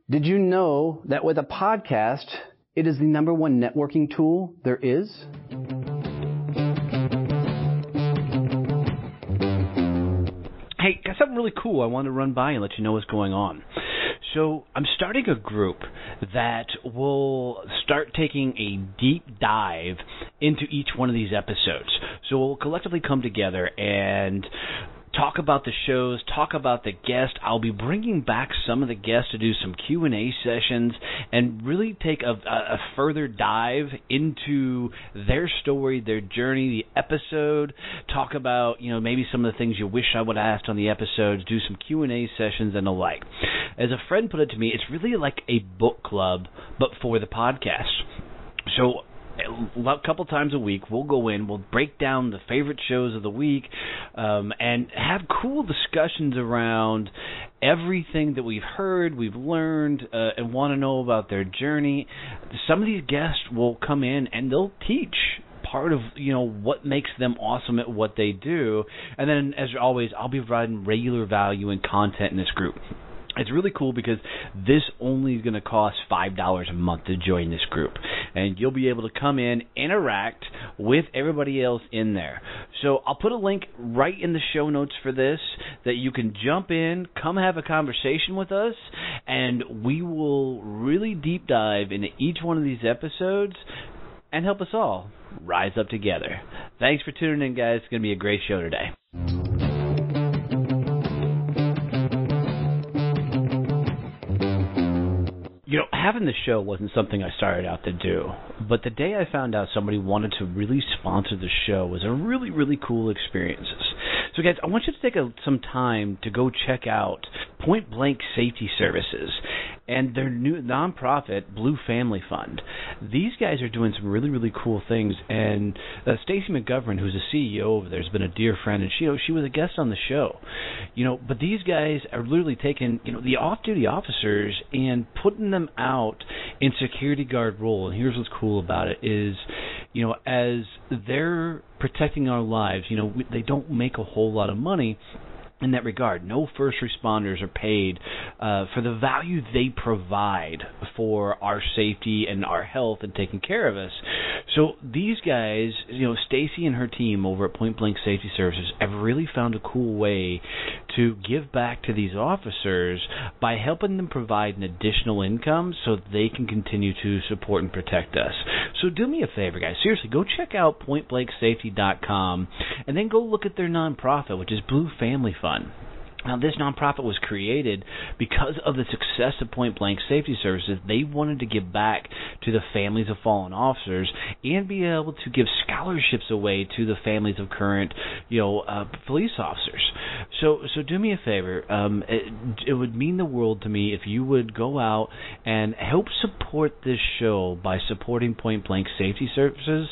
Did you know that with a podcast, it is the #1 networking tool there is? Hey, got something really cool I wanted to run by and let you know what's going on. So I'm starting a group that will start taking a deep dive into each one of these episodes. So we'll collectively come together and talk about the shows, talk about the guest. I'll be bringing back some of the guests to do some Q&A sessions and really take a further dive into their story, their journey, the episode, talk about, maybe some of the things you wish I would have asked on the episodes, do some Q&A sessions and the like. As a friend put it to me, it's really like a book club, but for the podcast. So a couple times a week, we'll go in, we'll break down the favorite shows of the week, and have cool discussions around everything that we've heard, we've learned, and want to know about their journey. Some of these guests will come in and they'll teach part of, what makes them awesome at what they do. And then, as always, I'll be providing regular value and content in this group. It's really cool because this only is going to cost $5 a month to join this group. And you'll be able to come in, interact with everybody else in there. So I'll put a link right in the show notes for this that you can jump in, come have a conversation with us, and we will really deep dive into each one of these episodes and help us all rise up together. Thanks for tuning in, guys. It's going to be a great show today. Having the show wasn't something I started out to do, but the day I found out somebody wanted to really sponsor the show was a really, really cool experience. So, guys, I want you to take some time to go check out Point Blank Safety Services and their new nonprofit, Blue Family Fund. These guys are doing some really, really cool things, and Stacy McGovern, who's the CEO over there, has been a dear friend, and she was a guest on the show. But these guys are literally taking, the off-duty officers and putting them out in security guard role. And here's what's cool about it is, as they're protecting our lives, they don't make a whole lot of money in that regard. No first responders are paid for the value they provide for our safety and our health and taking care of us. So these guys, Stacy and her team over at Point Blank Safety Services have really found a cool way to give back to these officers by helping them provide an additional income so they can continue to support and protect us. So do me a favor, guys. Seriously, go check out pointblanksafety.com and then go look at their nonprofit, which is Blue Family Fund. Now, this nonprofit was created because of the success of Point Blank Safety Services. They wanted to give back to the families of fallen officers and be able to give scholarships away to the families of current, police officers. So do me a favor. It would mean the world to me if you would go out and help support this show by supporting Point Blank Safety Services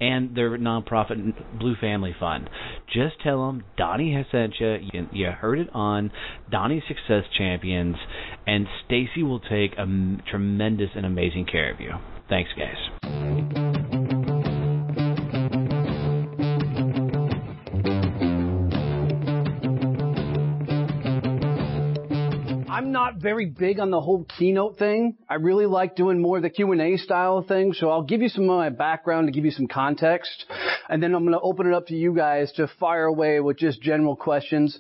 and their nonprofit Blue Family Fund. Just tell them Donnie has sent you. You heard it on Donnie Success Champions, and Stacy will take a tremendous and amazing care of you. Thanks, guys. I'm not very big on the whole keynote thing. I really like doing more of the Q&A style of things, so I'll give you some of my background to give you some context, and then I'm going to open it up to you guys to fire away with just general questions.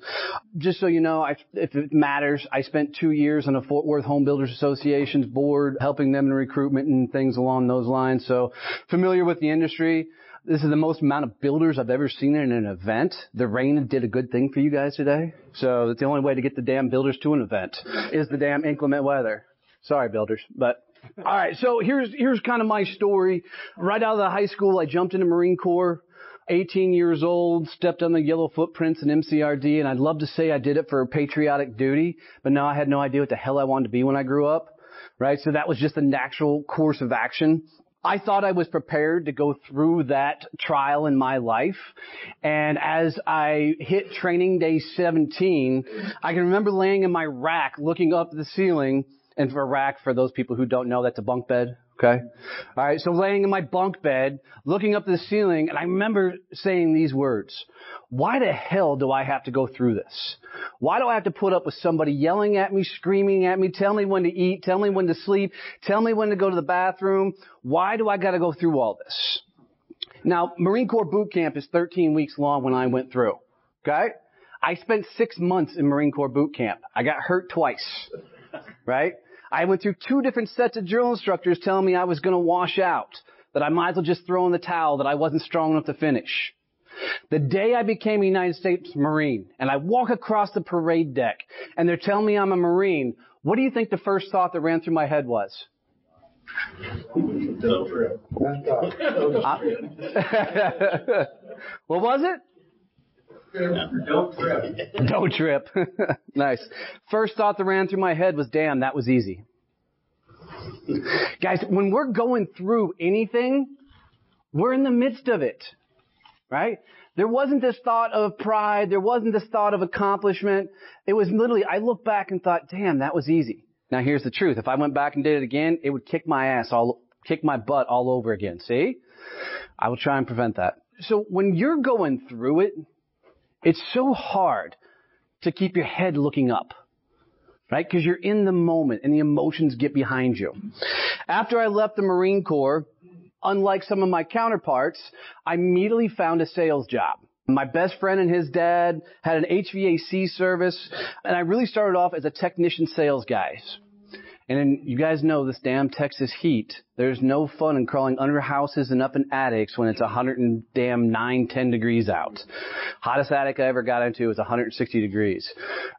Just so you know, if it matters, I spent 2 years on the Fort Worth Home Builders Association's board, helping them in recruitment and things along those lines, so familiar with the industry. This is the most amount of builders I've ever seen in an event. The rain did a good thing for you guys today. So that's the only way to get the damn builders to an event is the damn inclement weather. Sorry, builders. But all right, so here's kind of my story. Right out of the high school, I jumped into Marine Corps. 18 years old, stepped on the yellow footprints in MCRD, and I'd love to say I did it for patriotic duty, but no, I had no idea what the hell I wanted to be when I grew up, right? So that was just a natural course of action. I thought I was prepared to go through that trial in my life. And as I hit training day 17, I can remember laying in my rack, looking up at the ceiling. And for a rack, for those people who don't know, that's a bunk bed. Okay? All right, so laying in my bunk bed, looking up to the ceiling, and I remember saying these words. Why the hell do I have to go through this? Why do I have to put up with somebody yelling at me, screaming at me, tell me when to eat, tell me when to sleep, tell me when to go to the bathroom? Why do I got to go through all this? Now, Marine Corps boot camp is 13 weeks long when I went through. Okay? I spent 6 months in Marine Corps boot camp. I got hurt twice. Right? I went through 2 different sets of drill instructors telling me I was going to wash out, that I might as well just throw in the towel, that I wasn't strong enough to finish. The day I became a United States Marine and I walk across the parade deck and they're telling me I'm a Marine, what do you think the first thought that ran through my head was? Don't trip. What was it? Don't trip. Don't trip. Nice. First thought that ran through my head was, damn, that was easy. Guys, when we're going through anything, we're in the midst of it. Right? There wasn't this thought of pride. There wasn't this thought of accomplishment. It was literally, I looked back and thought, damn, that was easy. Now here's the truth. If I went back and did it again, it would kick my butt all over again. See? I will try and prevent that. So when you're going through it, it's so hard to keep your head looking up, right? Because you're in the moment and the emotions get behind you. After I left the Marine Corps, unlike some of my counterparts, I immediately found a sales job. My best friend and his dad had an HVAC service, and I really started off as a technician sales guy. And you guys know this damn Texas heat. There's no fun in crawling under houses and up in attics when it's 10 degrees out. Hottest attic I ever got into was 160 degrees.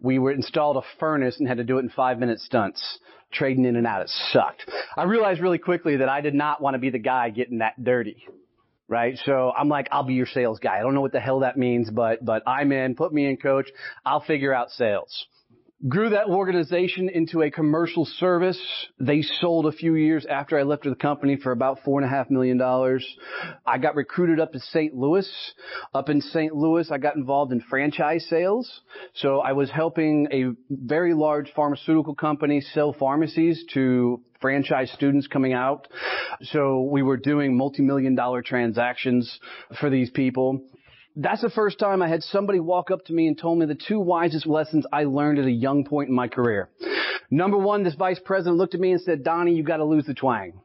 We were installed a furnace and had to do it in 5-minute stunts. Trading in and out, it sucked. I realized really quickly that I did not want to be the guy getting that dirty. Right? So I'm like, I'll be your sales guy. I don't know what the hell that means, but I'm in. Put me in, coach. I'll figure out sales. Grew that organization into a commercial service. They sold a few years after I left the company for about $4.5 million. I got recruited up to St. Louis. Up in St. Louis, I got involved in franchise sales. So I was helping a very large pharmaceutical company sell pharmacies to franchise students coming out. So we were doing multi-million-dollar transactions for these people. That's the first time I had somebody walk up to me and told me the 2 wisest lessons I learned at a young point in my career. Number 1, this vice president looked at me and said, Donnie, you got to lose the twang.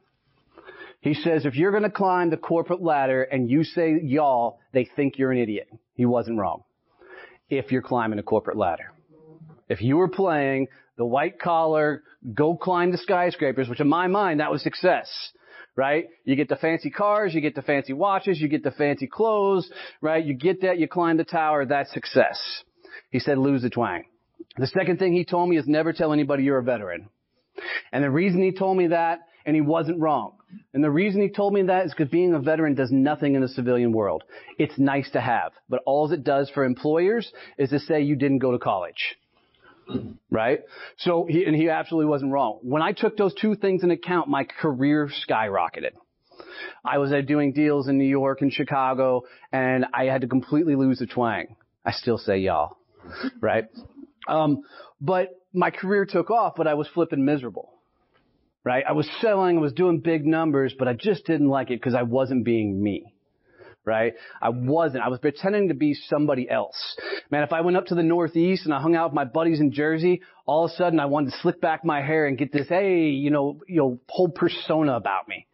He says, if you're going to climb the corporate ladder and you say y'all, they think you're an idiot. He wasn't wrong. If you're climbing a corporate ladder. If you were playing the white collar, go climb the skyscrapers, which in my mind, that was success. Right? You get the fancy cars, you get the fancy watches, you get the fancy clothes, right? You get that, you climb the tower, that's success. He said, lose the twang. The second thing he told me is never tell anybody you're a veteran. And the reason he told me that, and he wasn't wrong, and the reason he told me that is because being a veteran does nothing in the civilian world. It's nice to have, but all it does for employers is to say you didn't go to college. Right? So he absolutely wasn't wrong. When I took those 2 things into account, my career skyrocketed. I was doing deals in New York and Chicago, and I had to completely lose the twang. I still say y'all. Right? But my career took off, but I was flipping miserable. Right? I was selling, I was doing big numbers, but I just didn't like it because I wasn't being me. Right? I was pretending to be somebody else. Man, if I went up to the Northeast and I hung out with my buddies in Jersey, all of a sudden I wanted to slick back my hair and get this, whole persona about me.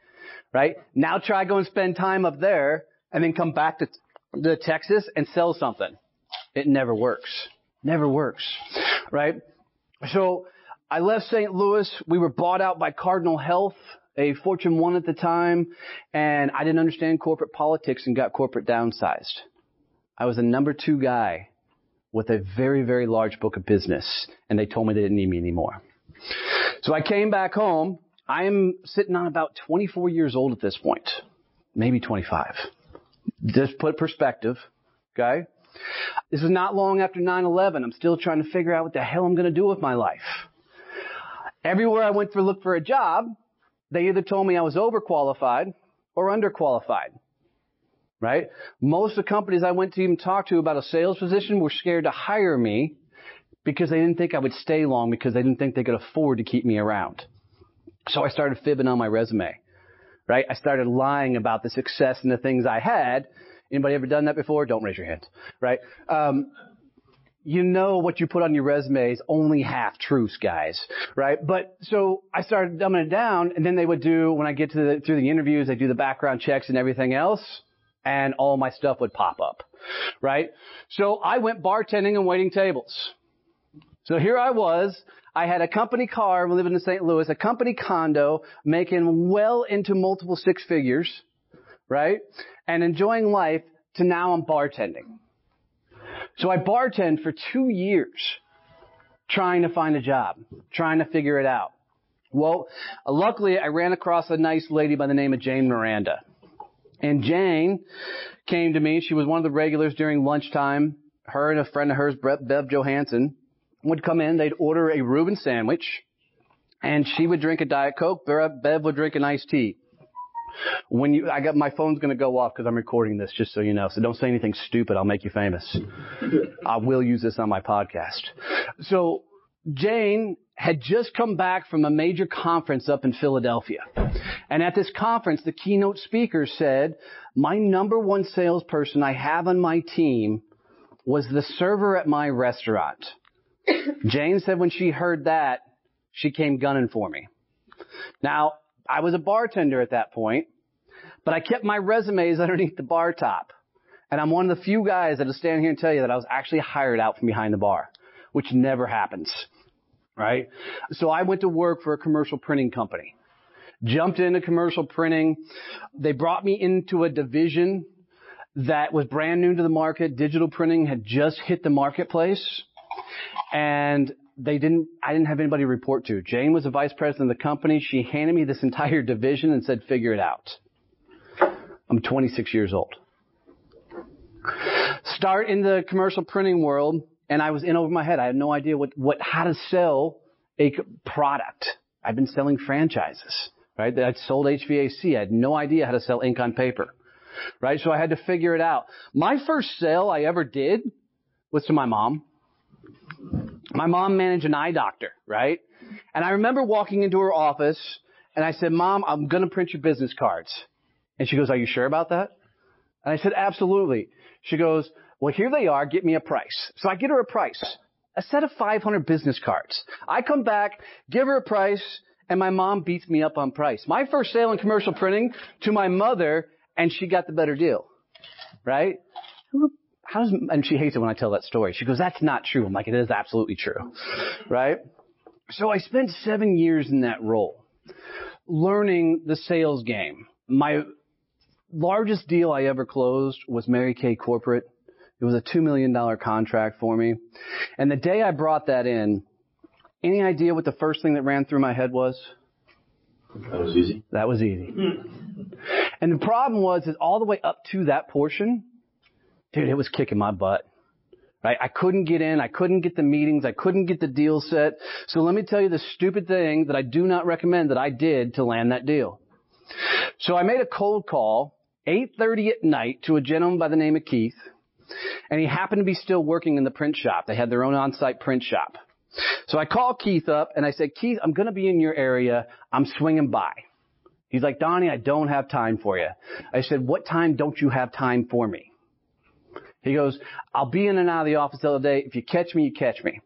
Right? Now try go and spend time up there and then come back to Texas and sell something. It never works. Never works. Right? So I left St. Louis. We were bought out by Cardinal Health, a Fortune 1 at the time, and I didn't understand corporate politics and got corporate downsized. I was the number 2 guy with a very, very large book of business, and they told me they didn't need me anymore. So I came back home. I am sitting on about 24 years old at this point, maybe 25. Just put perspective, okay? This is not long after 9/11. I'm still trying to figure out what the hell I'm going to do with my life. Everywhere I went to look for a job, they either told me I was overqualified or underqualified, right? Most of the companies I went to even talk to about a sales position were scared to hire me because they didn't think I would stay long because they didn't think they could afford to keep me around. So I started fibbing on my resume. right? I started lying about the success and the things I had. Anybody ever done that before? Don't raise your hand, right? You know what you put on your resume is only half truths, guys, right? But so I started dumbing it down, and then they would do, when I get to through the interviews, they do the background checks and everything else, and all my stuff would pop up, right? So I went bartending and waiting tables. So here I was. I had a company car, living in St. Louis, a company condo, making well into multiple six figures, right? And enjoying life, to now I'm bartending. So I bartended for 2 years trying to find a job, trying to figure it out. Well, luckily I ran across a nice lady by the name of Jane Miranda. And Jane came to me. She was one of the regulars during lunchtime. Her and a friend of hers, Bev Johansson, would come in. They'd order a Reuben sandwich, and she would drink a Diet Coke. Bev would drink an iced tea. My phone's going to go off because I'm recording this, just so you know. So don't say anything stupid. I'll make you famous. I will use this on my podcast. So Jane had just come back from a major conference up in Philadelphia. And at this conference, the keynote speaker said, my number one salesperson I have on my team was the server at my restaurant. Jane said when she heard that, she came gunning for me. Now, I was a bartender at that point, but I kept my resumes underneath the bar top. And I'm one of the few guys that'll stand here and tell you that I was actually hired out from behind the bar, which never happens, right? So I went to work for a commercial printing company. Jumped into commercial printing. They brought me into a division that was brand new to the market. Digital printing had just hit the marketplace. And I didn't have anybody to report to. Jane was the vice president of the company. She handed me this entire division and said, figure it out. I'm 26 years old. Start in the commercial printing world, and I was in over my head. I had no idea how to sell a product. I've been selling franchises, right? I'd sold HVAC. I had no idea how to sell ink on paper, right? So I had to figure it out. My first sale I ever did was to my mom. My mom managed an eye doctor, right? And I remember walking into her office, and I said, Mom, I'm going to print your business cards. And she goes, are you sure about that? And I said, absolutely. She goes, well, here they are. Get me a price. So I get her a price, a set of 500 business cards. I come back, give her a price, and my mom beats me up on price. My first sale in commercial printing to my mother, and she got the better deal, right? And she hates it when I tell that story. She goes, that's not true. I'm like, it is absolutely true, right? So I spent 7 years in that role, learning the sales game. My largest deal I ever closed was Mary Kay Corporate. It was a $2 million contract for me. And the day I brought that in, any idea what the first thing that ran through my head was? That was easy. That was easy. And the problem was that all the way up to that portion, dude, it was kicking my butt, right? I couldn't get in. I couldn't get the meetings. I couldn't get the deal set. So let me tell you the stupid thing that I do not recommend that I did to land that deal. So I made a cold call, 8:30 at night, to a gentleman by the name of Keith. And he happened to be still working in the print shop. They had their own on-site print shop. So I called Keith up and I said, Keith, I'm going to be in your area. I'm swinging by. He's like, Donnie, I don't have time for you. I said, what time don't you have time for me? He goes, I'll be in and out of the office the other day. If you catch me, you catch me.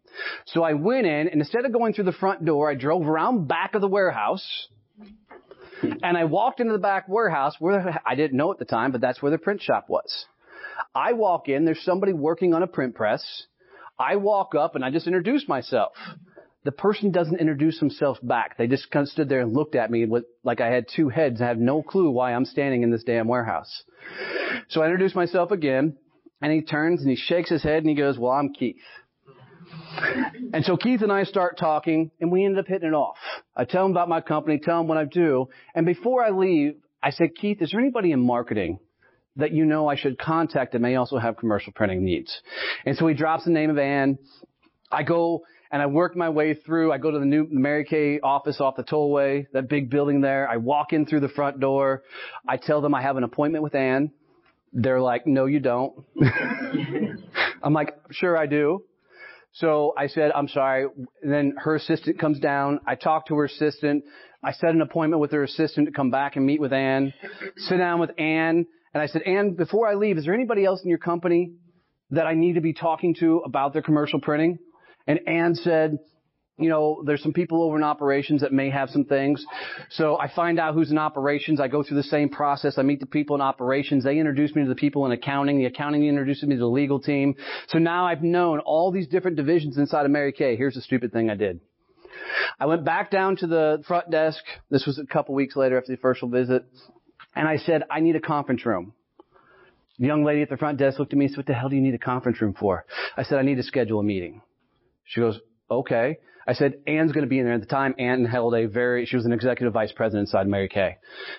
So I went in, and instead of going through the front door, I drove around back of the warehouse, and I walked into the back warehouse where I didn't know at the time, but that's where the print shop was. I walk in, there's somebody working on a print press. I walk up, and I just introduce myself. The person doesn't introduce themselves back. They just kind of stood there and looked at me like I had two heads. I have no clue why I'm standing in this damn warehouse. So I introduce myself again. And he turns and he shakes his head and he goes, well, I'm Keith. And so Keith and I start talking and we ended up hitting it off. I tell him about my company, tell him what I do. And before I leave, I said, Keith, is there anybody in marketing that you know I should contact that may also have commercial printing needs? And so he drops the name of Ann. I go and I work my way through. I go to the new Mary Kay office off the tollway, that big building there. I walk in through the front door. I tell them I have an appointment with Ann. They're like, no, you don't. I'm like, sure I do. So I said, I'm sorry. And then her assistant comes down. I talk to her assistant. I set an appointment with her assistant to come back and meet with Ann, sit down with Ann. And I said, Ann, before I leave, is there anybody else in your company that I need to be talking to about their commercial printing? And Ann said, you know, there's some people over in operations that may have some things. So I find out who's in operations. I go through the same process. I meet the people in operations. They introduce me to the people in accounting. The accounting introduces me to the legal team. So now I've known all these different divisions inside of Mary Kay. Here's the stupid thing I did. I went back down to the front desk. This was a couple weeks later after the first visit. And I said, I need a conference room. The young lady at the front desk looked at me and said, what the hell do you need a conference room for? I said, I need to schedule a meeting. She goes, okay. I said, Ann's going to be in there. At the time, Ann held she was an executive vice president inside Mary Kay.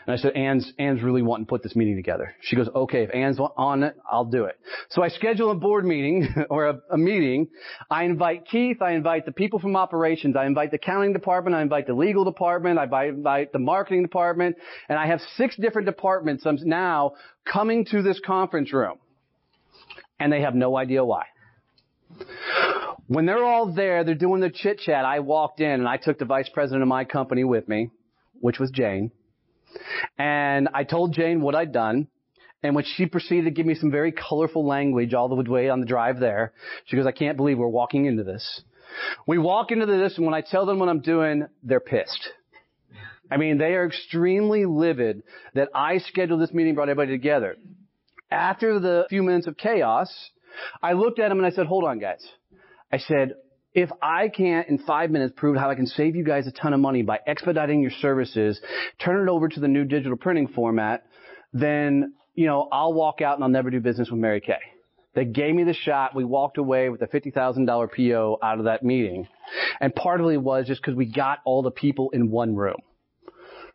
And I said, Ann's really wanting to put this meeting together. She goes, okay, if Ann's on it, I'll do it. So I schedule a board meeting or a meeting. I invite Keith. I invite the people from operations. I invite the accounting department. I invite the legal department. I invite the marketing department. And I have 6 different departments now coming to this conference room. And they have no idea why. When they're all there, they're doing their chit chat. I walked in and I took the vice president of my company with me, which was Jane. And I told Jane what I'd done. And when she proceeded to give me some very colorful language all the way on the drive there, she goes, I can't believe we're walking into this. We walk into this, and when I tell them what I'm doing, they're pissed. I mean, they are extremely livid that I scheduled this meeting, brought everybody together. After the few minutes of chaos, I looked at them and I said, hold on, guys. I said, if I can't in 5 minutes prove how I can save you guys a ton of money by expediting your services, turn it over to the new digital printing format, then, you know, I'll walk out and I'll never do business with Mary Kay. They gave me the shot. We walked away with a $50,000 PO out of that meeting. And part of it was just because we got all the people in one room,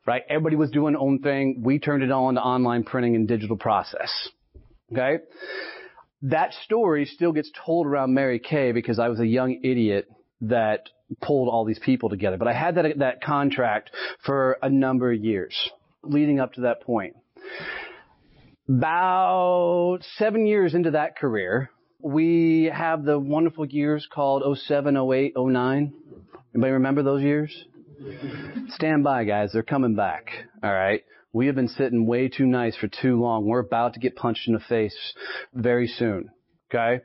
right? Everybody was doing their own thing. We turned it on to online printing and digital process. Okay? That story still gets told around Mary Kay because I was a young idiot that pulled all these people together. But I had that contract for a number of years leading up to that point. About 7 years into that career, we have the wonderful years called 07, 08, 09. Anybody remember those years? Stand by, guys. They're coming back. All right. We have been sitting way too nice for too long. We're about to get punched in the face very soon. Okay?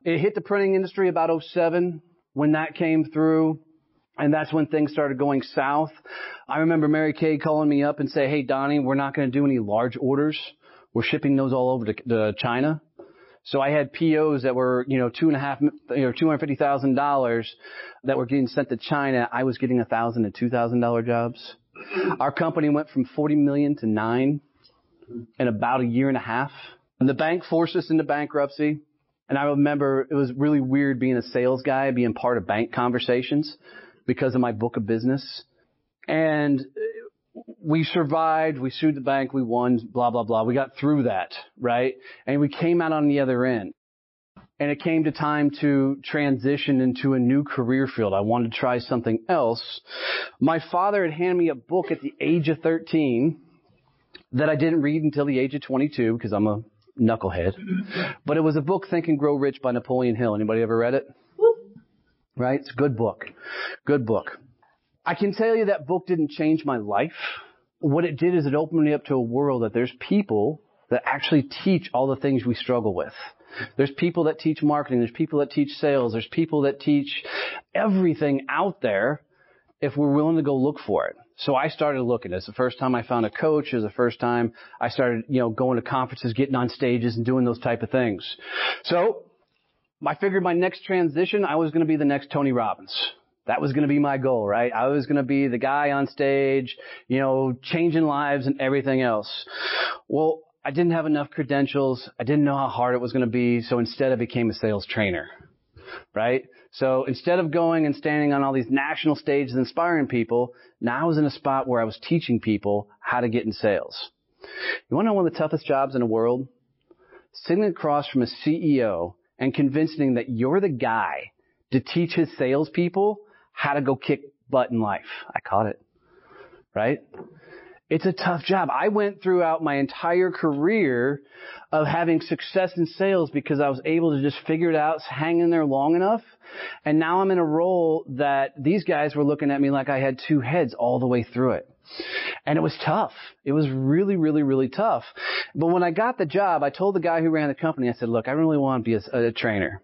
It hit the printing industry about 07 when that came through. And that's when things started going south. I remember Mary Kay calling me up and say, hey, Donnie, we're not going to do any large orders. We're shipping those all over to China. So I had POs that were, $250,000 that were getting sent to China. I was getting $1,000 and $2,000 jobs. Our company went from 40 million to 9 in about a year and a half. And the bank forced us into bankruptcy. And I remember it was really weird being a sales guy, being part of bank conversations because of my book of business. And we survived. We sued the bank. We won, blah, blah, blah. We got through that, right? And we came out on the other end. And it came to time to transition into a new career field. I wanted to try something else. My father had handed me a book at the age of 13 that I didn't read until the age of 22 because I'm a knucklehead. But it was a book, Think and Grow Rich by Napoleon Hill. Anybody ever read it? Right? It's a good book. Good book. I can tell you that book didn't change my life. What it did is it opened me up to a world that there's people that actually teach all the things we struggle with. There's people that teach marketing. There's people that teach sales. There's people that teach everything out there if we're willing to go look for it. So I started looking. It's the first time I found a coach. It was the first time I started, going to conferences, getting on stages and doing those type of things. So I figured my next transition, I was going to be the next Tony Robbins. That was going to be my goal, right? I was going to be the guy on stage, changing lives and everything else. Well, I didn't have enough credentials. I didn't know how hard it was going to be. So instead I became a sales trainer, right? So instead of going and standing on all these national stages inspiring people, now I was in a spot where I was teaching people how to get in sales. You want to know one of the toughest jobs in the world? Sitting across from a CEO and convincing that you're the guy to teach his salespeople how to go kick butt in life. I caught it, right? It's a tough job. I went throughout my entire career of having success in sales because I was able to just figure it out, hang in there long enough. And now I'm in a role that these guys were looking at me like I had two heads all the way through it. And it was tough. It was really, really, really tough. But when I got the job, I told the guy who ran the company, I said, look, I really want to be a trainer.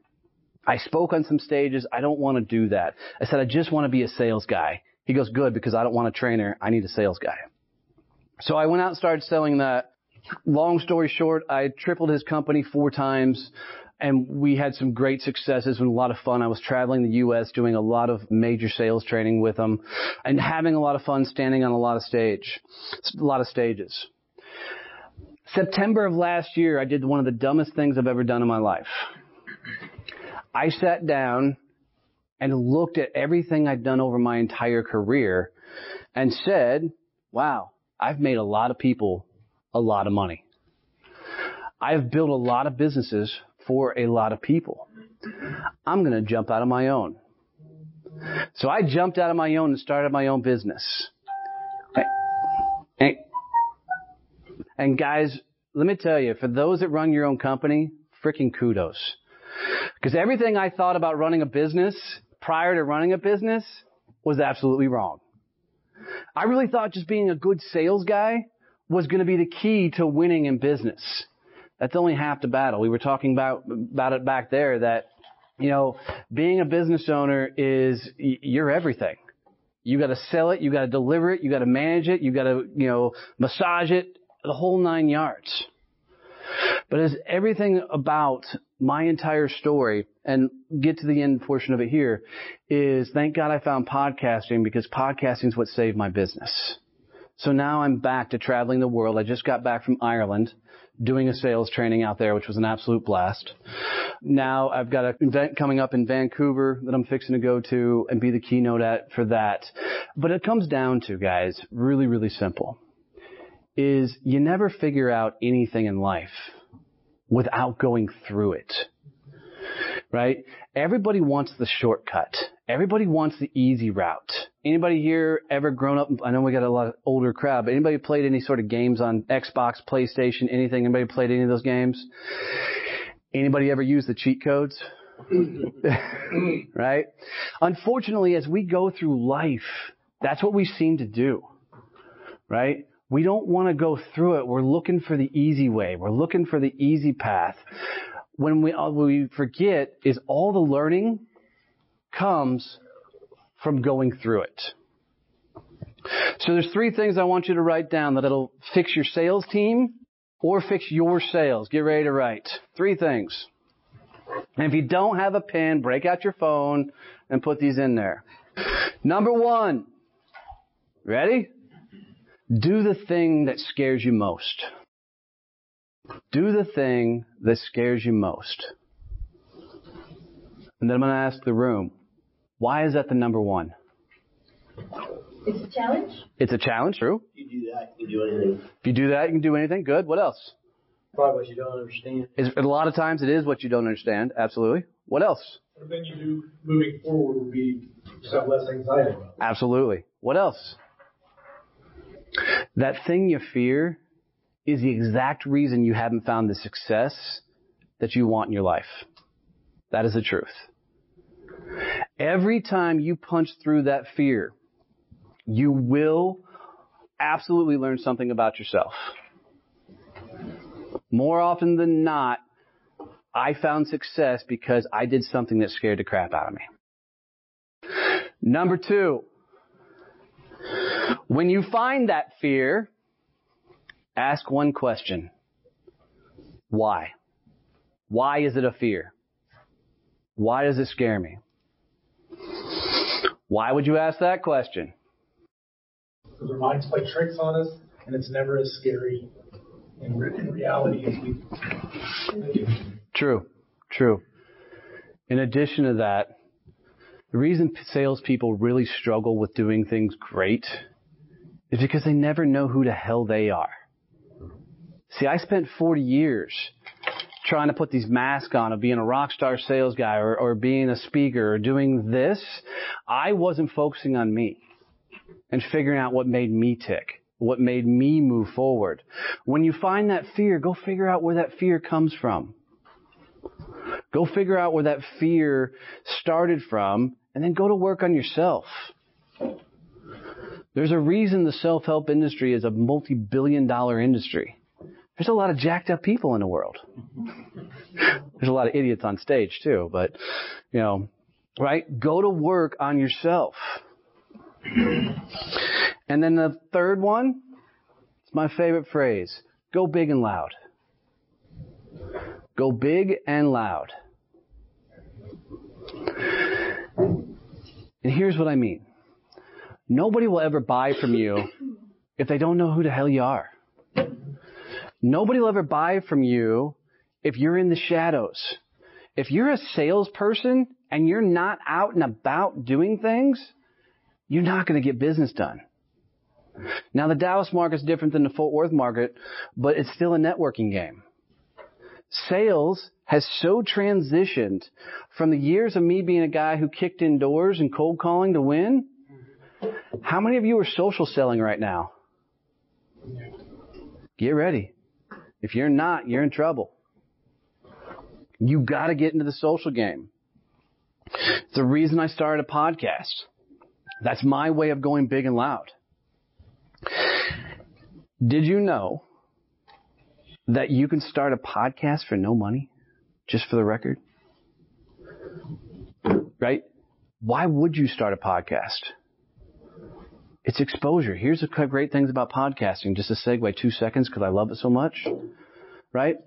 I spoke on some stages. I don't want to do that. I said, I just want to be a sales guy. He goes, good, because I don't want a trainer. I need a sales guy. So I went out and started selling that. Long story short, I tripled his company 4 times, and we had some great successes and a lot of fun. I was traveling the U.S., doing a lot of major sales training with him, and having a lot of fun standing on a lot of stages. September of last year, I did one of the dumbest things I've ever done in my life. I sat down and looked at everything I'd done over my entire career and said, wow, I've made a lot of people a lot of money. I've built a lot of businesses for a lot of people. I'm going to jump out on my own. So I jumped out on my own and started my own business. And guys, let me tell you, for those that run your own company, freaking kudos. Because everything I thought about running a business prior to running a business was absolutely wrong. I really thought just being a good sales guy was going to be the key to winning in business. That's only half the battle. We were talking about it back there that, being a business owner is you're everything. You got to sell it. You got to deliver it. You got to manage it. You got to, massage it, the whole 9 yards. But as everything about my entire story, and get to the end portion of it here, is thank God I found podcasting, because podcasting is what saved my business. So now I'm back to traveling the world. I just got back from Ireland doing a sales training out there, which was an absolute blast. Now I've got an event coming up in Vancouver that I'm fixing to go to and be the keynote for that. But it comes down to, guys, really, really simple, is you never figure out anything in life without going through it. Right? Everybody wants the shortcut. Everybody wants the easy route. Anybody here ever grown up? I know we got a lot of older crowd, but anybody played any sort of games on Xbox, PlayStation, anything? Anybody played any of those games? Anybody ever use the cheat codes? Right? Unfortunately, as we go through life, that's what we seem to do. Right? We don't want to go through it. We're looking for the easy way. We're looking for the easy path. When we forget is all the learning comes from going through it. So there's 3 things I want you to write down that'll fix your sales team or fix your sales. Get ready to write. 3 things. And if you don't have a pen, break out your phone and put these in there. Number 1. Ready? Do the thing that scares you most. Do the thing that scares you most. And then I'm going to ask the room, why is that the number 1? It's a challenge. It's a challenge, true. If you do that, you can do anything. If you do that, you can do anything. Good. What else? Probably what you don't understand. A lot of times it is what you don't understand. Absolutely. What else? The thing you do moving forward will be just have less anxiety about it. Absolutely. What else? That thing you fear is the exact reason you haven't found the success that you want in your life. That is the truth. Every time you punch through that fear, you will absolutely learn something about yourself. More often than not, I found success because I did something that scared the crap out of me. Number 2, when you find that fear, ask one question. Why? Why is it a fear? Why does it scare me? Why would you ask that question? Because our minds play tricks on us, and it's never as scary in reality as we think. True. In addition to that, the reason salespeople really struggle with doing things great is because they never know who the hell they are. See, I spent 40 years trying to put these masks on of being a rock star sales guy or being a speaker or doing this. I wasn't focusing on me and figuring out what made me tick, what made me move forward. When you find that fear, go figure out where that fear comes from. Go figure out where that fear started from, and then go to work on yourself. There's a reason the self-help industry is a multi-billion-dollar industry. There's a lot of jacked up people in the world. There's a lot of idiots on stage too, but, right? Go to work on yourself. And then the third one, it's my favorite phrase. Go big and loud. Go big and loud. And here's what I mean. Nobody will ever buy from you if they don't know who the hell you are. Nobody will ever buy from you if you're in the shadows. If you're a salesperson and you're not out and about doing things, you're not going to get business done. Now, the Dallas market is different than the Fort Worth market, but it's still a networking game. Sales has so transitioned from the years of me being a guy who kicked in doors and cold calling to win. How many of you are social selling right now? Get ready. If you're not, you're in trouble. You got to get into the social game. It's the reason I started a podcast. That's my way of going big and loud. Did you know that you can start a podcast for no money? Just for the record. Right? Why would you start a podcast? It's exposure. Here's the great things about podcasting. Just a segue, 2 seconds, because I love it so much. Right?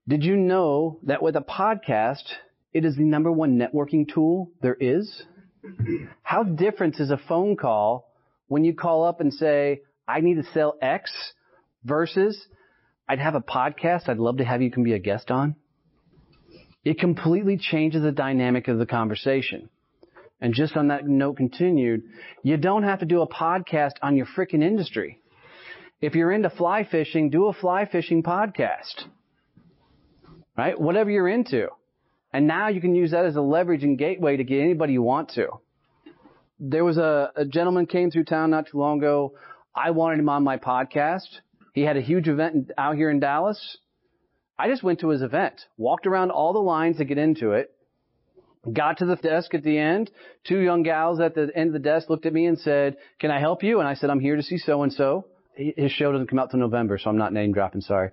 Did you know that with a podcast, it is the number one networking tool there is? How different is a phone call when you call up and say, I need to sell X, versus I'd have a podcast I'd love to have you can be a guest on? It completely changes the dynamic of the conversation. And just on that note continued, you don't have to do a podcast on your frickin' industry. If you're into fly fishing, do a fly fishing podcast. Right? Whatever you're into. And now you can use that as a leverage and gateway to get anybody you want to. There was a gentleman came through town not too long ago. I wanted him on my podcast. He had a huge event out here in Dallas. I just went to his event, walked around all the lines to get into it, got to the desk at the end. 2 young gals at the end of the desk looked at me and said, can I help you? And I said, I'm here to see so-and-so. His show doesn't come out till November, so I'm not name dropping, sorry.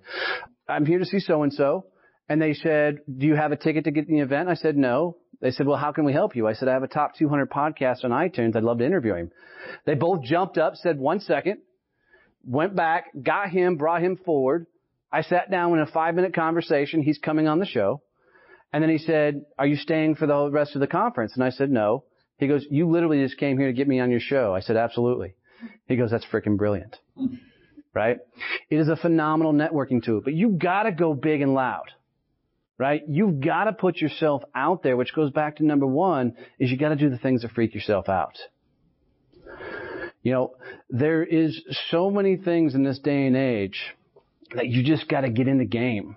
I'm here to see so-and-so. And they said, do you have a ticket to get in the event? I said, no. They said, well, how can we help you? I said, I have a top 200 podcast on iTunes. I'd love to interview him. They both jumped up, said 1 second, went back, got him, brought him forward. I sat down in a 5-minute conversation. He's coming on the show. And then he said, are you staying for the rest of the conference? And I said, no. He goes, you literally just came here to get me on your show. I said, absolutely. He goes, that's freaking brilliant. Right? It is a phenomenal networking tool, but you gotta go big and loud. Right? You've got to put yourself out there, which goes back to number 1, is you got to do the things that freak yourself out. There is so many things in this day and age that you just got to get in the game.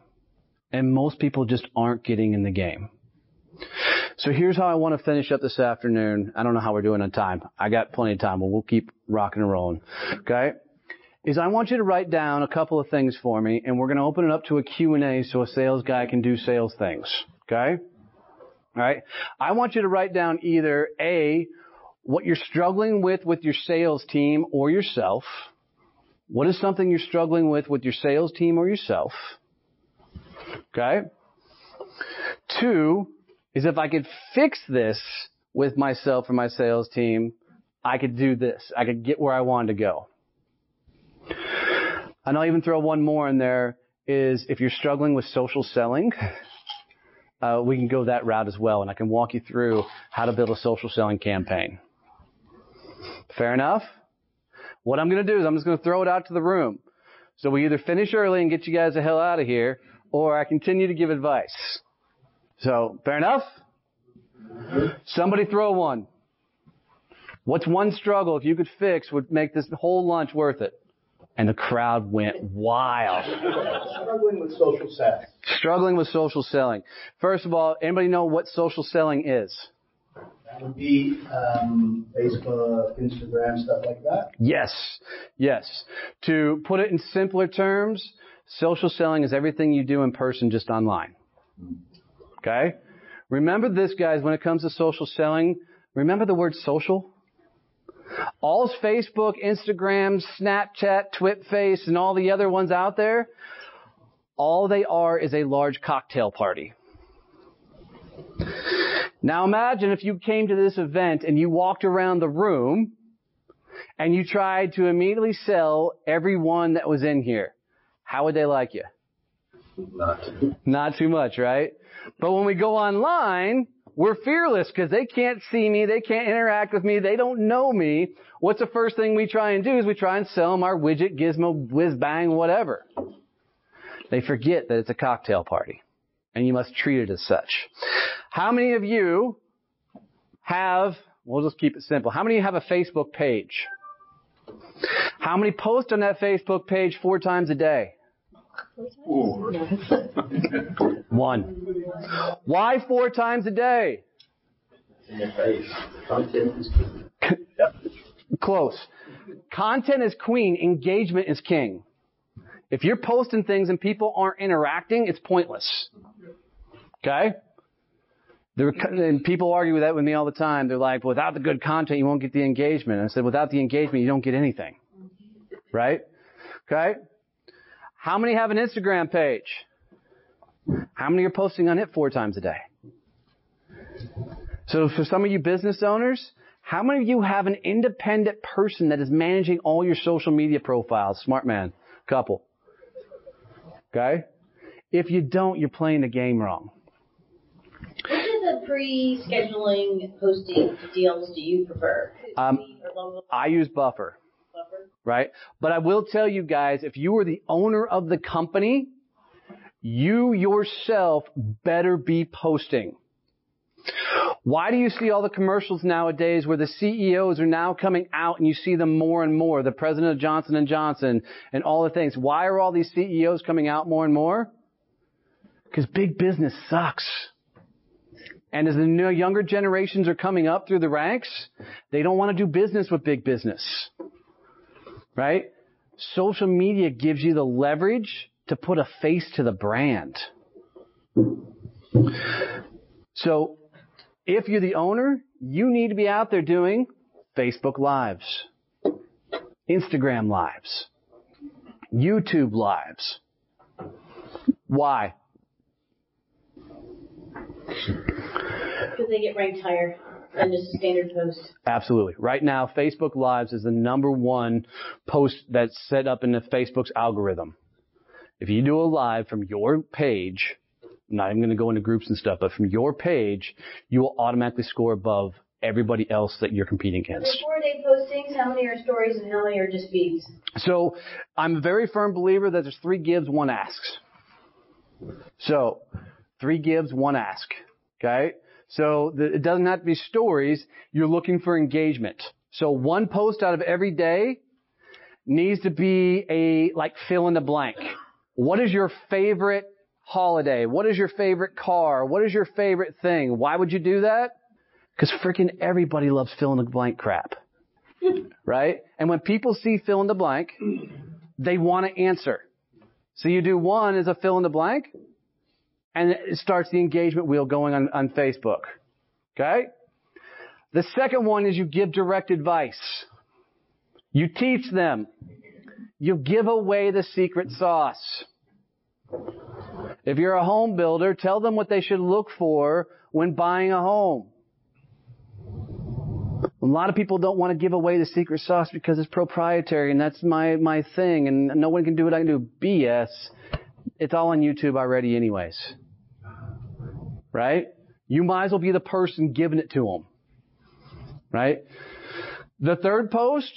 And most people just aren't getting in the game. So here's how I want to finish up this afternoon. I don't know how we're doing on time. I got plenty of time, but we'll keep rocking and rolling. Okay? Is I want you to write down a couple of things for me, and we're going to open it up to a Q&A so a sales guy can do sales things. Okay? All right? I want you to write down either A, what you're struggling with your sales team or yourself. What is something you're struggling with your sales team or yourself? Okay? 2 is if I could fix this with myself or my sales team, I could do this. I could get where I wanted to go. And I'll even throw one more in there, is if you're struggling with social selling, we can go that route as well, and I can walk you through how to build a social selling campaign. Fair enough? What I'm going to do is I'm just going to throw it out to the room. So we either finish early and get you guys the hell out of here, or I continue to give advice. So, fair enough? Somebody throw one. What's one struggle if you could fix would make this whole lunch worth it? And the crowd went wild. Struggling with social selling. Struggling with social selling. First of all, anybody know what social selling is? That would be Facebook, Instagram, stuff like that? Yes. To put it in simpler terms, social selling is everything you do in person, just online. Okay? Remember this, guys, when it comes to social selling, remember the word social? All Facebook, Instagram, Snapchat, TwitFace, and all the other ones out there, all they are is a large cocktail party. Now imagine if you came to this event and you walked around the room and you tried to immediately sell everyone that was in here. How would they like you? Not too much, right? But when we go online, we're fearless because they can't see me, they can't interact with me, they don't know me. What's the first thing we try and do is we try and sell them our widget, gizmo, whiz, bang, whatever. They forget that it's a cocktail party and you must treat it as such. How many of you have, we'll just keep it simple, how many of you have a Facebook page? How many post on that Facebook page 4 times a day? 1. Why 4 times a day? In your face. Content is king. Close. Content is queen. Engagement is king. If you're posting things and people aren't interacting, it's pointless. Okay? And people argue with that with me all the time. They're like, without the good content, you won't get the engagement. And I said, without the engagement, you don't get anything. Right? Okay? How many have an Instagram page? How many are posting on it 4 times a day? So for some of you business owners, how many of you have an independent person that is managing all your social media profiles? Smart man. Couple. Okay? If you don't, you're playing the game wrong. Which of the pre-scheduling posting deals do you prefer? I use Buffer. Right? But I will tell you guys, if you are the owner of the company, you yourself better be posting. Why do you see all the commercials nowadays where the CEOs are now coming out and you see them more and more? The president of Johnson & Johnson and all the things. Why are all these CEOs coming out more and more? Because big business sucks. And as the younger generations are coming up through the ranks, they don't want to do business with big business. Right? Social media gives you the leverage to put a face to the brand. So, if you're the owner, you need to be out there doing Facebook Lives, Instagram Lives, YouTube Lives. Why? Because they get ranked higher than just a standard post. Absolutely. Right now, Facebook Lives is the #1 post that's set up in the Facebook's algorithm. If you do a live from your page, I'm not even going to go into groups and stuff, but from your page, you will automatically score above everybody else that you're competing against. Before they postings, how many are stories and how many are just feeds? So I'm a very firm believer that there's 3 gives, 1 asks. So 3 gives, 1 ask. Okay? So it doesn't have to be stories. You're looking for engagement. So 1 post out of every day needs to be a, like, fill in the blank. What is your favorite holiday? What is your favorite car? What is your favorite thing? Why would you do that? Because freaking everybody loves fill in the blank crap. Right? And when people see fill in the blank, they want to answer. So you do 1 as a fill in the blank, and it starts the engagement wheel going on Facebook. Okay? The second one is you give direct advice. You teach them. You give away the secret sauce. If you're a home builder, tell them what they should look for when buying a home. A lot of people don't want to give away the secret sauce because it's proprietary and that's my thing and no one can do what I can do. BS. It's all on YouTube already anyways. Right? You might as well be the person giving it to them. Right? The third post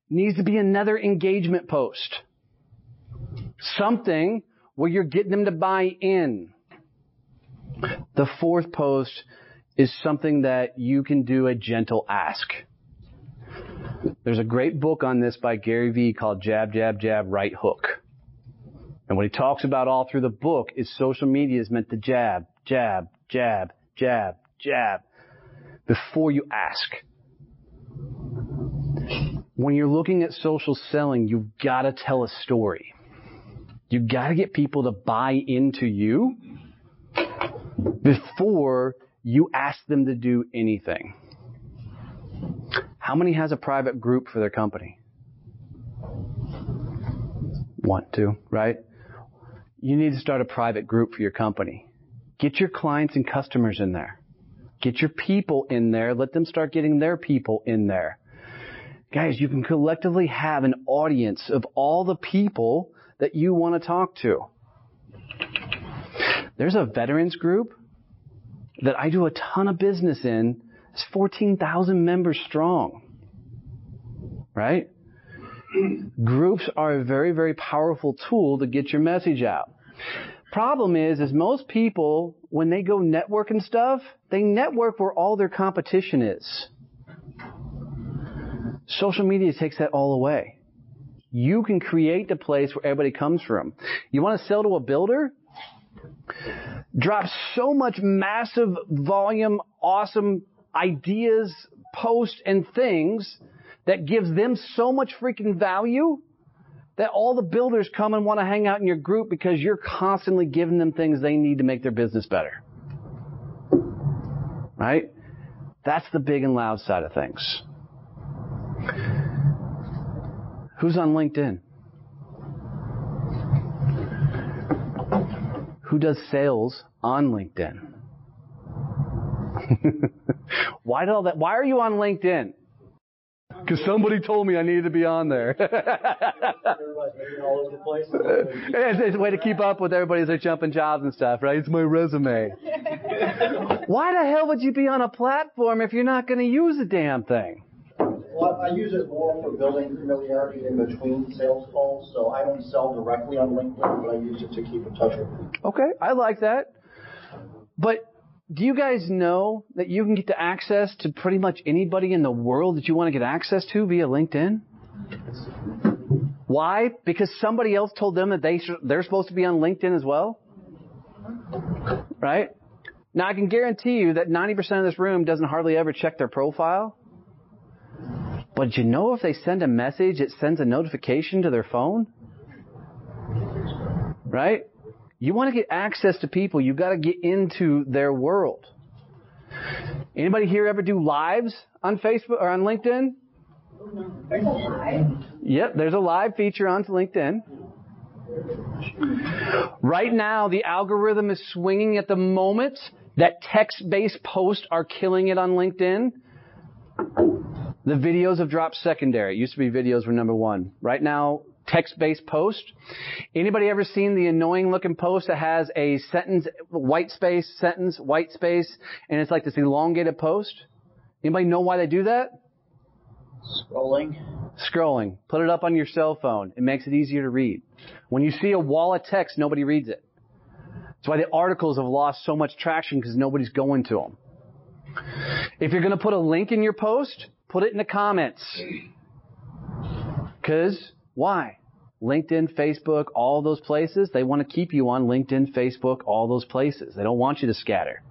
needs to be another engagement post. Something where you're getting them to buy in. The fourth post is something that you can do a gentle ask. There's a great book on this by Gary Vee called Jab, Jab, Jab, Right Hook. And what he talks about all through the book is social media is meant to jab, jab, jab, jab, jab. before you ask. When you're looking at social selling, you've got to tell a story. You've got to get people to buy into you before you ask them to do anything. How many has a private group for their company? 1, 2, right? You need to start a private group for your company. Get your clients and customers in there. Get your people in there. Let them start getting their people in there. Guys, you can collectively have an audience of all the people that you want to talk to. There's a veterans group that I do a ton of business in. It's 14,000 members strong. Right? Groups are a very, very powerful tool to get your message out. Problem is most people, when they go network and stuff, they network where all their competition is. Social media takes that all away. You can create the place where everybody comes from. You want to sell to a builder? Drop so much massive volume, awesome ideas, posts, and things that gives them so much freaking value that all the builders come and want to hang out in your group because you're constantly giving them things they need to make their business better. Right? That's the big and loud side of things. Who's on LinkedIn? Who does sales on LinkedIn? Why are you on LinkedIn? Because somebody told me I needed to be on there. It's a way to keep up with everybody as they're jumping jobs and stuff, right? It's my resume. Why the hell would you be on a platform if you're not going to use the damn thing? Well, I use it more for building familiarity in between sales calls, so I don't sell directly on LinkedIn, but I use it to keep in touch with people. Okay, I like that. But do you guys know that you can get to access to pretty much anybody in the world that you want to get access to via LinkedIn? Why? Because somebody else told them that they're supposed to be on LinkedIn as well? Right? Now, I can guarantee you that 90% of this room doesn't hardly ever check their profile. But you know, if they send a message, it sends a notification to their phone? Right? You want to get access to people, you've got to get into their world. Anybody here ever do lives on Facebook or on LinkedIn? Yep, there's a live feature on LinkedIn. Right now, the algorithm is swinging at the moment that text-based posts are killing it on LinkedIn. The videos have dropped secondary. It used to be videos were number one. Right now, text-based post. Anybody ever seen the annoying-looking post that has a sentence, white space, sentence, white space, and it's like this elongated post? Anybody know why they do that? Scrolling. Put it up on your cell phone. It makes it easier to read. When you see a wall of text, nobody reads it. That's why the articles have lost so much traction, because nobody's going to them. If you're going to put a link in your post, put it in the comments. Because why? LinkedIn, Facebook, all those places, they want to keep you on LinkedIn, Facebook, all those places. They don't want you to scatter.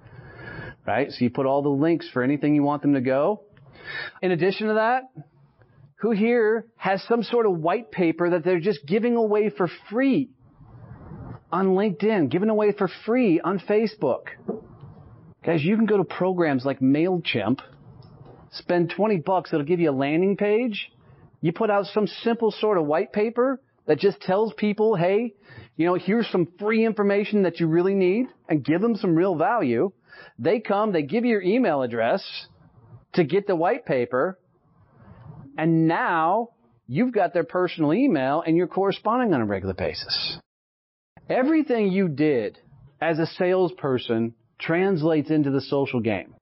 Right? So you put all the links for anything you want them to go. In addition to that, who here has some sort of white paper that they're just giving away for free on LinkedIn, giving away for free on Facebook? Guys, you can go to programs like MailChimp, spend $20, it'll give you a landing page. You put out some simple sort of white paper that just tells people, hey, here's some free information that you really need, and give them some real value. They come, they give you your email address to get the white paper, and now you've got their personal email and you're corresponding on a regular basis. Everything you did as a salesperson translates into the social game.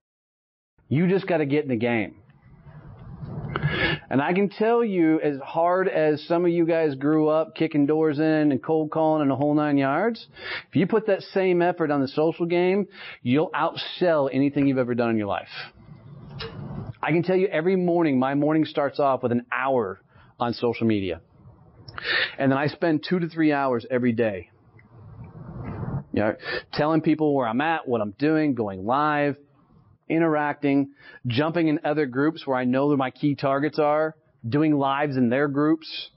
You just got to get in the game. And I can tell you, as hard as some of you guys grew up kicking doors in and cold calling and the whole 9 yards, if you put that same effort on the social game, you'll outsell anything you've ever done in your life. I can tell you every morning, my morning starts off with an hour on social media. And then I spend 2 to 3 hours every day. Telling people where I'm at, what I'm doing, going live, interacting, jumping in other groups where I know who my key targets are, doing lives in their groups,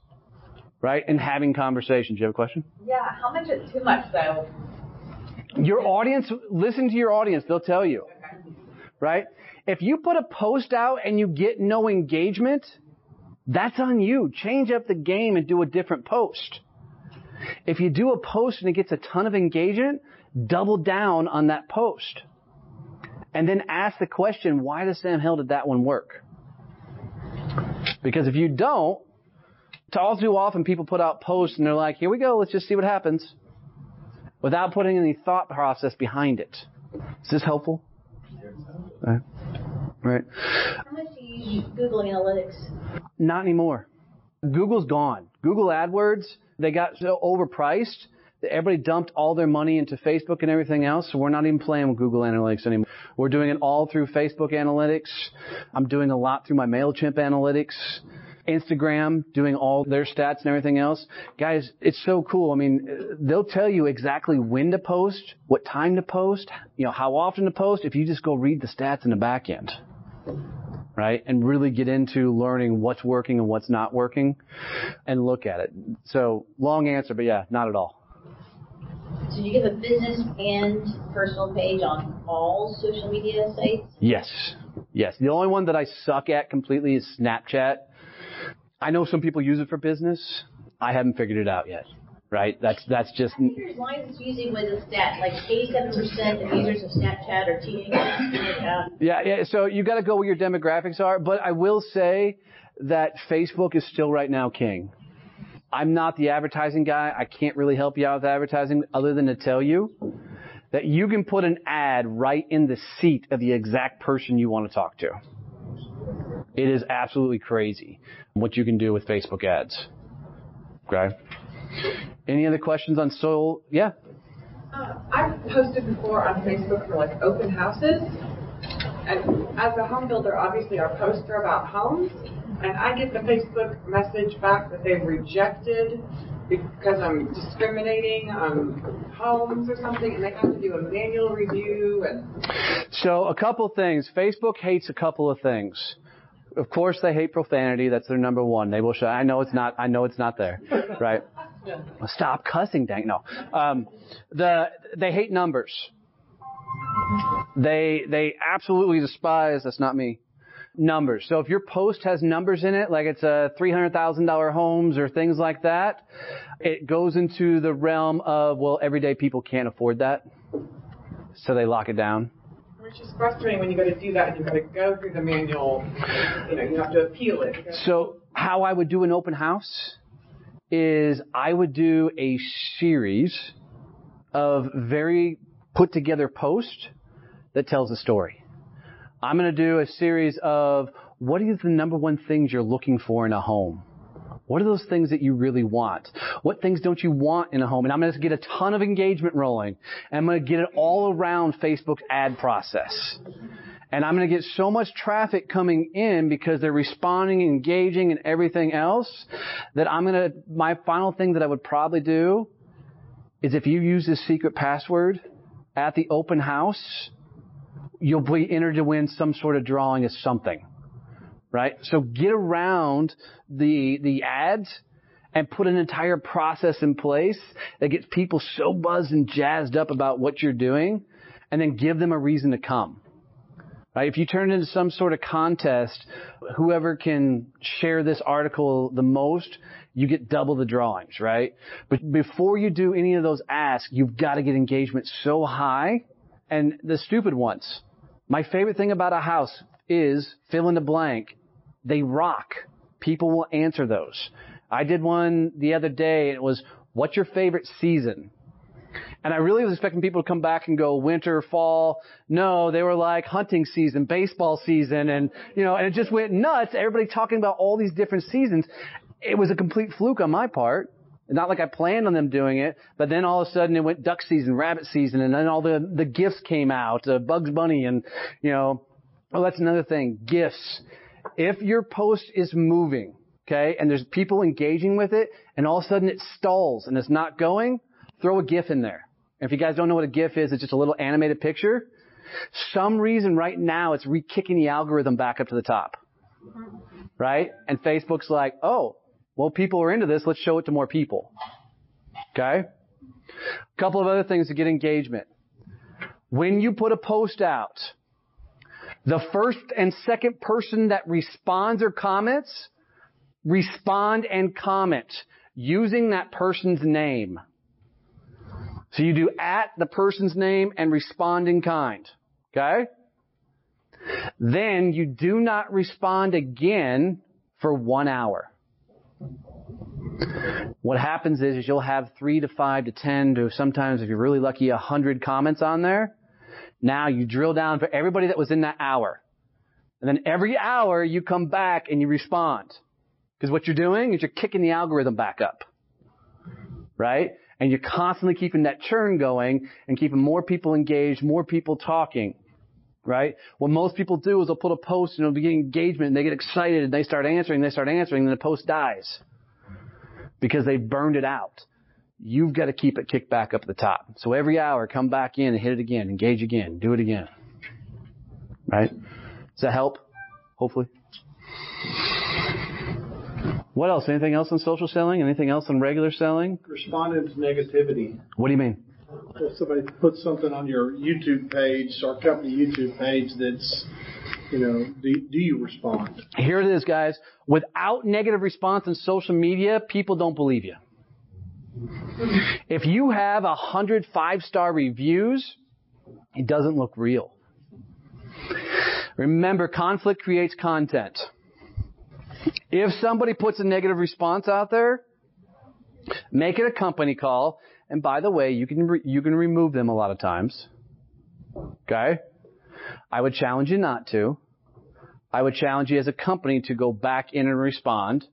right? And having conversations. You have a question? Yeah, how much is too much though? Your audience, listen to your audience. They'll tell you, right? If you put a post out and you get no engagement, that's on you. Change up the game and do a different post. If you do a post and it gets a ton of engagement, double down on that post. And then ask the question, why the Sam Hill did that one work? Because if you don't, all too often people put out posts and they're like, here we go, let's just see what happens, without putting any thought process behind it. Is this helpful? Right. How much do you use Google Analytics? Not anymore. Google's gone. Google AdWords, they got so overpriced that everybody dumped all their money into Facebook and everything else, so we're not even playing with Google Analytics anymore. We're doing it all through Facebook Analytics. I'm doing a lot through my MailChimp Analytics. Instagram, doing all their stats and everything else. Guys, it's so cool. I mean, they'll tell you exactly when to post, what time to post, how often to post, if you just go read the stats in the back end, right? And really get into learning what's working and what's not working and look at it. So, long answer, but yeah, not at all. So you give a business and personal page on all social media sites? Yes. The only one that I suck at completely is Snapchat. I know some people use it for business. I haven't figured it out yet, right? That's just. I think there's lines it's using with a stat, like 87% of users of Snapchat are teenagers. Yeah. So you got to go where your demographics are. But I will say that Facebook is still right now king. I'm not the advertising guy. I can't really help you out with advertising other than to tell you that you can put an ad right in the seat of the exact person you want to talk to. It is absolutely crazy what you can do with Facebook ads. Okay. Any other questions on Soul? Yeah. I've posted before on Facebook for like open houses. And as a home builder, obviously our posts are about homes. And I get the Facebook message back that they've rejected because I'm discriminating on homes or something, and they have to do a manual review. So a couple things. Facebook hates a couple of things. Of course, they hate profanity. That's their number one. They will show. I know it's not there, right? Stop cussing, dang. No. They hate numbers. They absolutely despise. That's not me. Numbers. So if your post has numbers in it, like it's a $300,000 homes or things like that, it goes into the realm of, well, everyday people can't afford that. So they lock it down. Which is frustrating when you got to do that and you've got to go through the manual, you have to appeal it. So how I would do an open house is I would do a series of very put together posts that tells a story. I'm going to do a series of what is the number one things you're looking for in a home? What are those things that you really want? What things don't you want in a home? And I'm going to get a ton of engagement rolling. And I'm going to get it all around Facebook's ad process. And I'm going to get so much traffic coming in because they're responding, engaging, and everything else that my final thing that I would probably do is if you use this secret password at the open house, you'll be entered to win some sort of drawing of something, right? So get around the ads and put an entire process in place that gets people so buzzed and jazzed up about what you're doing, and then give them a reason to come, right? If you turn it into some sort of contest, whoever can share this article the most, you get double the drawings, right? But before you do any of those asks, you've got to get engagement so high. And the stupid ones. My favorite thing about a house is fill in the blank. They rock. People will answer those. I did one the other day, and it was, what's your favorite season? And I really was expecting people to come back and go winter, fall. No, they were like hunting season, baseball season, and it just went nuts. Everybody talking about all these different seasons. It was a complete fluke on my part. Not like I planned on them doing it, but then all of a sudden it went duck season, rabbit season, and then all the gifts came out, Bugs Bunny, and, that's another thing, gifts. If your post is moving, okay, and there's people engaging with it, and all of a sudden it stalls and it's not going, throw a GIF in there. And if you guys don't know what a GIF is, it's just a little animated picture. Some reason right now it's re-kicking the algorithm back up to the top. Right? And Facebook's like, oh, well, people are into this. Let's show it to more people. Okay? A couple of other things to get engagement. When you put a post out, the first and second person that responds or comments, respond and comment using that person's name. So you do at the person's name and respond in kind. Okay? Then you do not respond again for 1 hour. What happens is you'll have 3 to 5 to 10 to sometimes, if you're really lucky, 100 comments on there. Now you drill down for everybody that was in that hour. And then every hour you come back and you respond. Because what you're doing is you're kicking the algorithm back up. Right? And you're constantly keeping that churn going and keeping more people engaged, more people talking. Right? What most people do is they'll put a post and it'll be getting engagement and they get excited and they start answering, and then the post dies. Because they've burned it out. You've got to keep it kicked back up at the top. So every hour, come back in and hit it again, engage again, do it again. Right? Does that help? Hopefully. What else? Anything else on social selling? Anything else on regular selling? Responding to negativity. What do you mean? If somebody puts something on your YouTube page, our company YouTube page that's, do you respond? Here it is, guys. Without negative response on social media, people don't believe you. If you have 100 5-star reviews, it doesn't look real. Remember, conflict creates content. If somebody puts a negative response out there, make it a company call. And by the way, you can remove them a lot of times. Okay? I would challenge you not to. I would challenge you as a company to go back in and respond.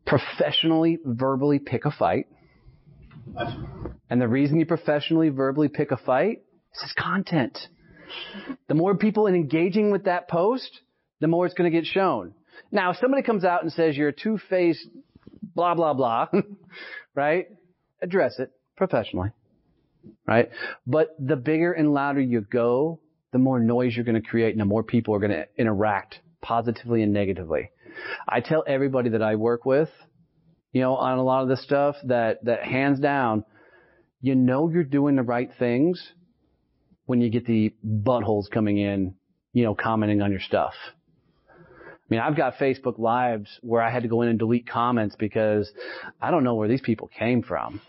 Professionally, verbally pick a fight. And the reason you professionally, verbally pick a fight is content. The more people engaging with that post, the more it's going to get shown. Now, if somebody comes out and says you're a two-faced blah, blah, blah, right? Address it professionally, right? But the bigger and louder you go, the more noise you're going to create and the more people are going to interact positively and negatively. I tell everybody that I work with, on a lot of this stuff that hands down, you're doing the right things when you get the buttholes coming in, commenting on your stuff. I mean, I've got Facebook Lives where I had to go in and delete comments because I don't know where these people came from.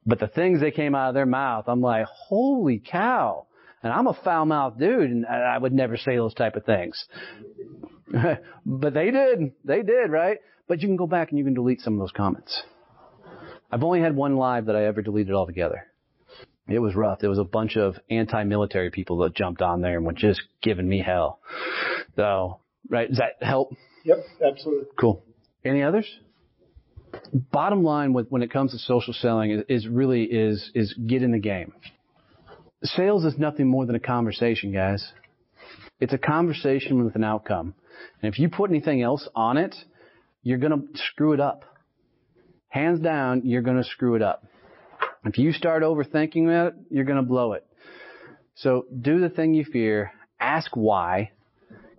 But the things that came out of their mouth, I'm like, holy cow. And I'm a foul-mouthed dude, and I would never say those type of things. But they did. They did, right? But you can go back and you can delete some of those comments. I've only had one live that I ever deleted altogether. It was rough. There was a bunch of anti-military people that jumped on there and were just giving me hell. So, right, does that help? Yep, absolutely. Cool. Any others? Bottom line when it comes to social selling is really get in the game. Sales is nothing more than a conversation, guys. It's a conversation with an outcome. And if you put anything else on it, you're going to screw it up. Hands down, you're going to screw it up. If you start overthinking it, you're going to blow it. So do the thing you fear. Ask why.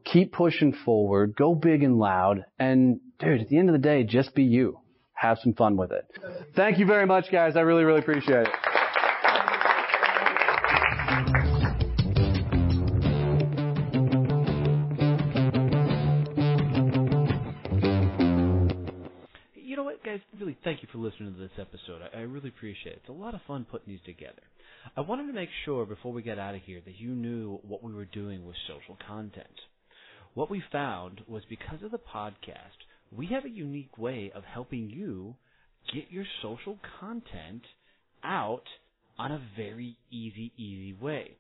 Keep pushing forward. Go big and loud. And, dude, at the end of the day, just be you. Have some fun with it. Thank you very much, guys. I really, really appreciate it. You know what, guys? Really, thank you for listening to this episode. I really appreciate it. It's a lot of fun putting these together. I wanted to make sure before we got out of here that you knew what we were doing with social content. What we found was because of the podcast, we have a unique way of helping you get your social content out on a very easy way.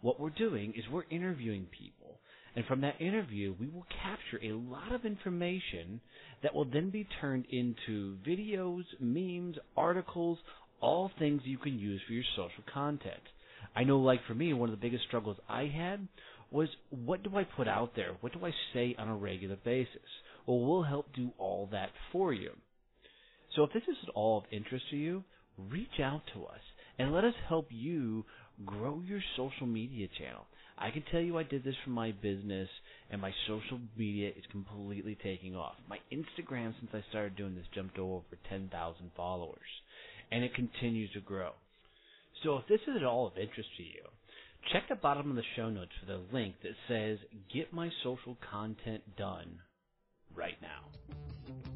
What we're doing is we're interviewing people. And from that interview, we will capture a lot of information that will then be turned into videos, memes, articles, all things you can use for your social content. I know, like for me, one of the biggest struggles I had was, what do I put out there? What do I say on a regular basis? Well, we'll help do all that for you. So if this is at all of interest to you, reach out to us and let us help you grow your social media channel. I can tell you I did this for my business, and my social media is completely taking off. My Instagram, since I started doing this, jumped to over 10,000 followers, and it continues to grow. So if this is at all of interest to you, check the bottom of the show notes for the link that says, "Get my social content done right now."